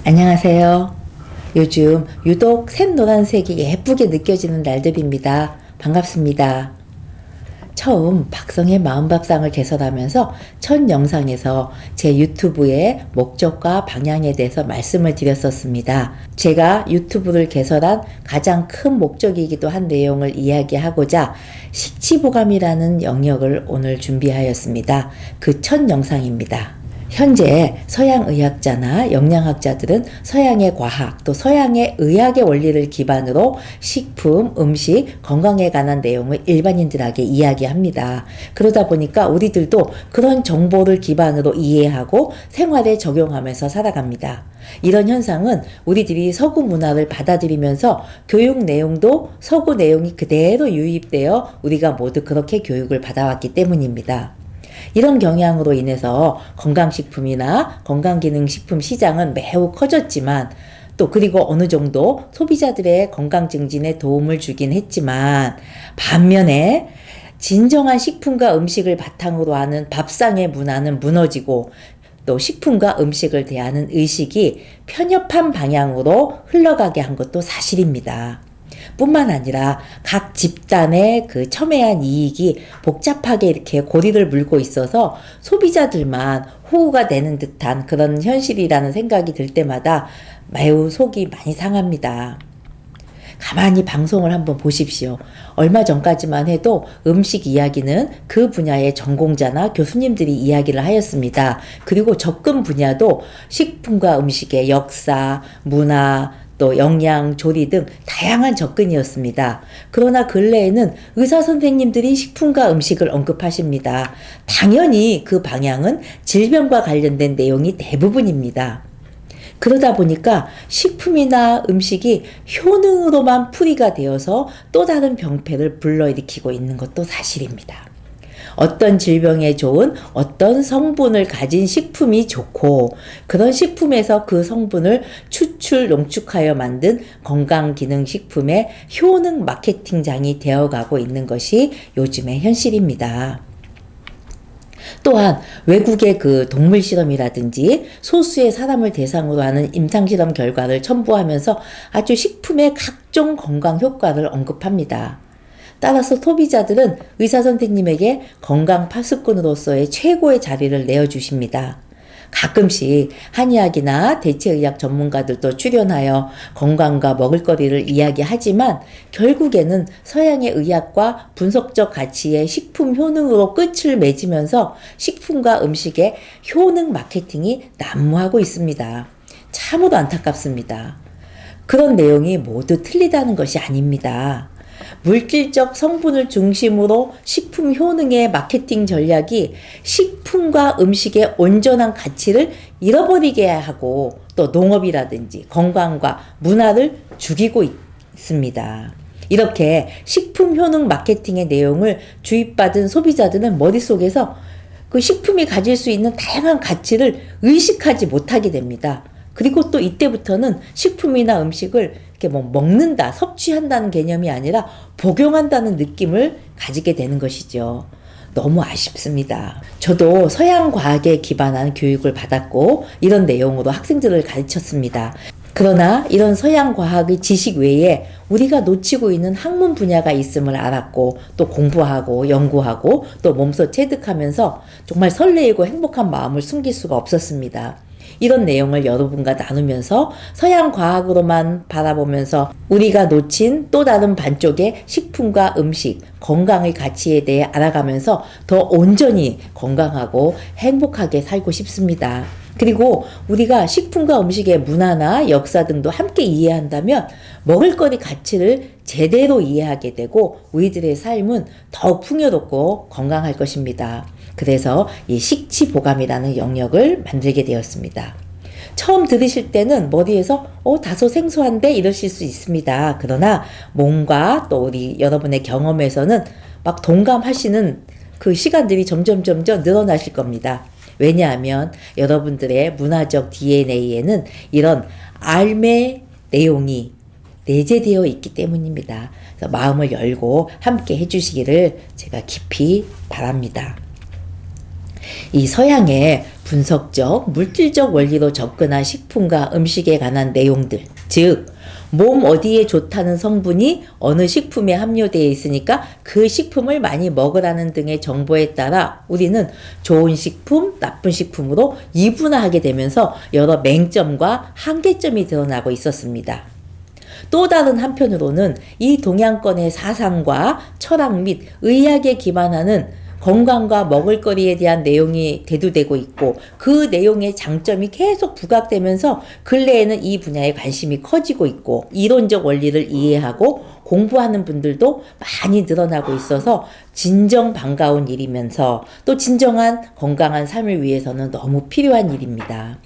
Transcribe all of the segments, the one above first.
안녕하세요. 요즘 유독 샛노란색이 예쁘게 느껴지는 날들입니다. 반갑습니다. 처음 박성의 마음밥상을 개설하면서 첫 영상에서 제 유튜브의 목적과 방향에 대해서 말씀을 드렸었습니다. 제가 유튜브를 개설한 가장 큰 목적이기도 한 내용을 이야기하고자 식치보감이라는 영역을 오늘 준비하였습니다. 그 첫 영상입니다. 현재 서양의학자나 영양학자들은 서양의 과학 또 서양의 의학의 원리를 기반으로 식품, 음식, 건강에 관한 내용을 일반인들에게 이야기합니다. 그러다 보니까 우리들도 그런 정보를 기반으로 이해하고 생활에 적용하면서 살아갑니다. 이런 현상은 우리들이 서구 문화를 받아들이면서 교육 내용도 서구 내용이 그대로 유입되어 우리가 모두 그렇게 교육을 받아왔기 때문입니다. 이런 경향으로 인해서 건강식품이나 건강기능식품 시장은 매우 커졌지만 또 그리고 어느 정도 소비자들의 건강 증진에 도움을 주긴 했지만 반면에 진정한 식품과 음식을 바탕으로 하는 밥상의 문화는 무너지고 또 식품과 음식을 대하는 의식이 편협한 방향으로 흘러가게 한 것도 사실입니다. 뿐만 아니라 각 집단의 그 첨예한 이익이 복잡하게 이렇게 고리를 물고 있어서 소비자들만 호구가 되는 듯한 그런 현실이라는 생각이 들 때마다 매우 속이 많이 상합니다. 가만히 방송을 한번 보십시오. 얼마 전까지만 해도 음식 이야기는 그 분야의 전공자나 교수님들이 이야기를 하였습니다. 그리고 접근 분야도 식품과 음식의 역사, 문화, 또 영양, 조리 등 다양한 접근이었습니다. 그러나 근래에는 의사 선생님들이 식품과 음식을 언급하십니다. 당연히 그 방향은 질병과 관련된 내용이 대부분입니다. 그러다 보니까 식품이나 음식이 효능으로만 풀이가 되어서 또 다른 병폐를 불러일으키고 있는 것도 사실입니다. 어떤 질병에 좋은 어떤 성분을 가진 식품이 좋고 그런 식품에서 그 성분을 추출, 농축하여 만든 건강기능식품의 효능 마케팅장이 되어가고 있는 것이 요즘의 현실입니다. 또한 외국의 그 동물 실험이라든지 소수의 사람을 대상으로 하는 임상실험 결과를 첨부하면서 아주 식품의 각종 건강 효과를 언급합니다. 따라서 소비자들은 의사 선생님에게 건강 파수꾼으로서의 최고의 자리를 내어주십니다. 가끔씩 한의학이나 대체의학 전문가들도 출연하여 건강과 먹을거리를 이야기하지만 결국에는 서양의 의학과 분석적 가치의 식품 효능으로 끝을 맺으면서 식품과 음식의 효능 마케팅이 난무하고 있습니다. 참으로 안타깝습니다. 그런 내용이 모두 틀리다는 것이 아닙니다. 물질적 성분을 중심으로 식품 효능의 마케팅 전략이 식품과 음식의 온전한 가치를 잃어버리게 하고 또 농업이라든지 건강과 문화를 죽이고 있습니다. 이렇게 식품 효능 마케팅의 내용을 주입받은 소비자들은 머릿속에서 그 식품이 가질 수 있는 다양한 가치를 의식하지 못하게 됩니다. 그리고 또 이때부터는 식품이나 음식을 이렇게 먹는다, 섭취한다는 개념이 아니라 복용한다는 느낌을 가지게 되는 것이죠. 너무 아쉽습니다. 저도 서양 과학에 기반한 교육을 받았고 이런 내용으로 학생들을 가르쳤습니다. 그러나 이런 서양 과학의 지식 외에 우리가 놓치고 있는 학문 분야가 있음을 알았고 또 공부하고 연구하고 또 몸소 체득하면서 정말 설레이고 행복한 마음을 숨길 수가 없었습니다. 이런 내용을 여러분과 나누면서 서양 과학으로만 바라보면서 우리가 놓친 또 다른 반쪽의 식품과 음식, 건강의 가치에 대해 알아가면서 더 온전히 건강하고 행복하게 살고 싶습니다. 그리고 우리가 식품과 음식의 문화나 역사 등도 함께 이해한다면 먹을거리 가치를 제대로 이해하게 되고 우리들의 삶은 더욱 풍요롭고 건강할 것입니다. 그래서 이 식치보감이라는 영역을 만들게 되었습니다. 처음 들으실 때는 머리에서 다소 생소한데 이러실 수 있습니다. 그러나 몸과 또 우리 여러분의 경험에서는 막 동감하시는 그 시간들이 점점 늘어나실 겁니다. 왜냐하면 여러분들의 문화적 DNA에는 이런 삶의 내용이 내재되어 있기 때문입니다. 그래서 마음을 열고 함께 해주시기를 제가 깊이 바랍니다. 이 서양의 분석적, 물질적 원리로 접근한 식품과 음식에 관한 내용들, 즉 몸 어디에 좋다는 성분이 어느 식품에 함유되어 있으니까 그 식품을 많이 먹으라는 등의 정보에 따라 우리는 좋은 식품, 나쁜 식품으로 이분화하게 되면서 여러 맹점과 한계점이 드러나고 있었습니다. 또 다른 한편으로는 이 동양권의 사상과 철학 및 의학에 기반하는 건강과 먹을거리에 대한 내용이 대두되고 있고 그 내용의 장점이 계속 부각되면서 근래에는 이 분야에 관심이 커지고 있고 이론적 원리를 이해하고 공부하는 분들도 많이 늘어나고 있어서 진정 반가운 일이면서 또 진정한 건강한 삶을 위해서는 너무 필요한 일입니다.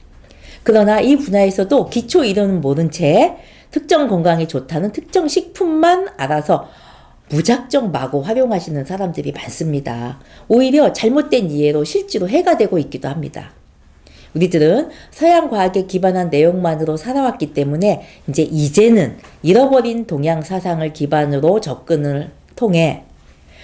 그러나 이 분야에서도 기초 이론은 모른 채 특정 건강에 좋다는 특정 식품만 알아서 무작정 마구 활용하시는 사람들이 많습니다. 오히려 잘못된 이해로 실제로 해가 되고 있기도 합니다. 우리들은 서양 과학에 기반한 내용만으로 살아왔기 때문에 이제는 잃어버린 동양 사상을 기반으로 접근을 통해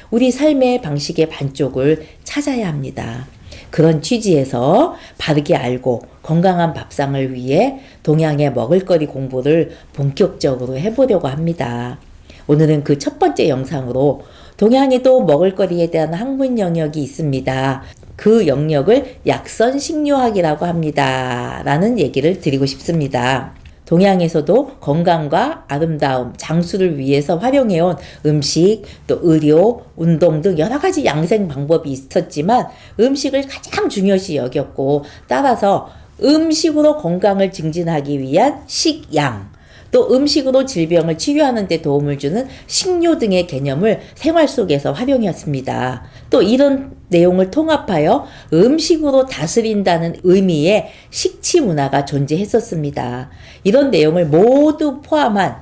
우리 삶의 방식의 반쪽을 찾아야 합니다. 그런 취지에서 바르게 알고 건강한 밥상을 위해 동양의 먹을거리 공부를 본격적으로 해보려고 합니다. 오늘은 그 첫 번째 영상으로 동양에도 먹을거리에 대한 학문 영역이 있습니다. 그 영역을 약선식료학이라고 합니다. 라는 얘기를 드리고 싶습니다. 동양에서도 건강과 아름다움, 장수를 위해서 활용해온 음식, 또 의료, 운동 등 여러 가지 양생 방법이 있었지만 음식을 가장 중요시 여겼고 따라서 음식으로 건강을 증진하기 위한 식양, 또 음식으로 질병을 치료하는 데 도움을 주는 식료 등의 개념을 생활 속에서 활용했습니다. 또 이런 내용을 통합하여 음식으로 다스린다는 의미의 식치 문화가 존재했었습니다. 이런 내용을 모두 포함한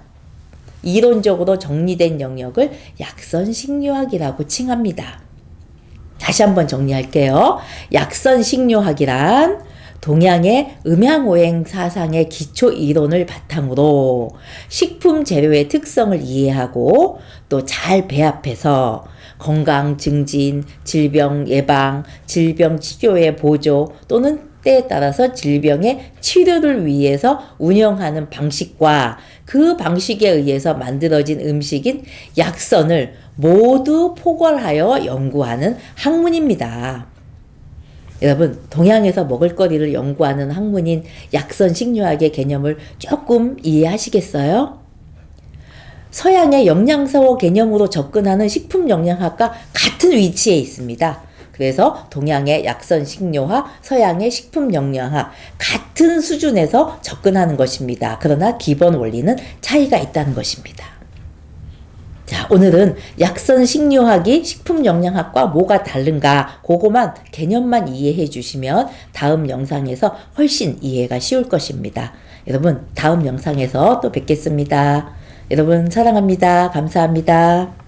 이론적으로 정리된 영역을 약선식료학이라고 칭합니다. 다시 한번 정리할게요. 약선식료학이란 동양의 음양오행 사상의 기초 이론을 바탕으로 식품 재료의 특성을 이해하고 또 잘 배합해서 건강 증진, 질병 예방, 질병 치료의 보조 또는 때에 따라서 질병의 치료를 위해서 운영하는 방식과 그 방식에 의해서 만들어진 음식인 약선을 모두 포괄하여 연구하는 학문입니다. 여러분, 동양에서 먹을거리를 연구하는 학문인 약선식료학의 개념을 조금 이해하시겠어요? 서양의 영양소 개념으로 접근하는 식품영양학과 같은 위치에 있습니다. 그래서 동양의 약선식료학, 서양의 식품영양학 같은 수준에서 접근하는 것입니다. 그러나 기본 원리는 차이가 있다는 것입니다. 자, 오늘은 약선식료학이 식품영양학과 뭐가 다른가 그거만 개념만 이해해 주시면 다음 영상에서 훨씬 이해가 쉬울 것입니다. 여러분, 다음 영상에서 또 뵙겠습니다. 여러분 사랑합니다. 감사합니다.